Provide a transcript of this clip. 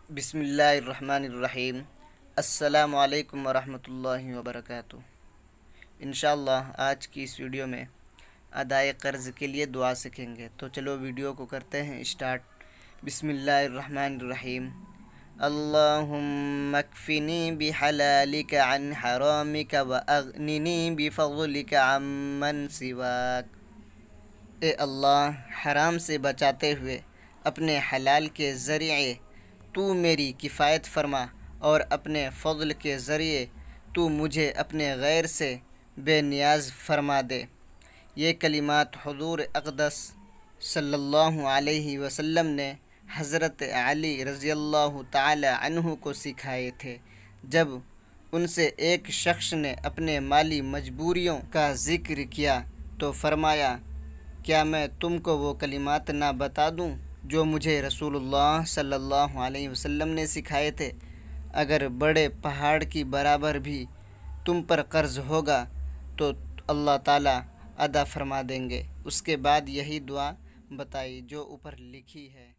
بسم اللہ الرحمن الرحیم۔ السلام علیکم ورحمۃ اللہ وبرکاتہ۔ انشاءاللہ آج کی اس ویڈیو میں ادائے قرض کے لیے دعا سیکھیں گے، تو چلو ویڈیو کو کرتے ہیں اسٹارٹ۔ بسم اللہ الرحمن الرحیم۔ اللہم اکفنی بحلالک عن حرامک واغننی بفضلک عمن سواک۔ اے اللہ، حرام سے بچاتے ہوئے اپنے حلال کے ذریعے تو میری کفایت فرما، اور اپنے فضل کے ذریعے تو مجھے اپنے غیر سے بے نیاز فرما دے۔ یہ کلمات حضور اقدس صلی اللہ علیہ وسلم نے حضرت علی رضی اللہ تعالی عنہ کو سکھائے تھے، جب ان سے ایک شخص نے اپنے مالی مجبوریوں کا ذکر کیا تو فرمایا، کیا میں تم کو وہ کلمات نہ بتا دوں جو مجھے رسول اللہ صلی اللہ علیہ وسلم نے سکھائے تھے؟ اگر بڑے پہاڑ کی برابر بھی تم پر قرض ہوگا تو اللہ تعالیٰ ادا فرما دیں گے۔ اس کے بعد یہی دعا بتائی جو اوپر لکھی ہے۔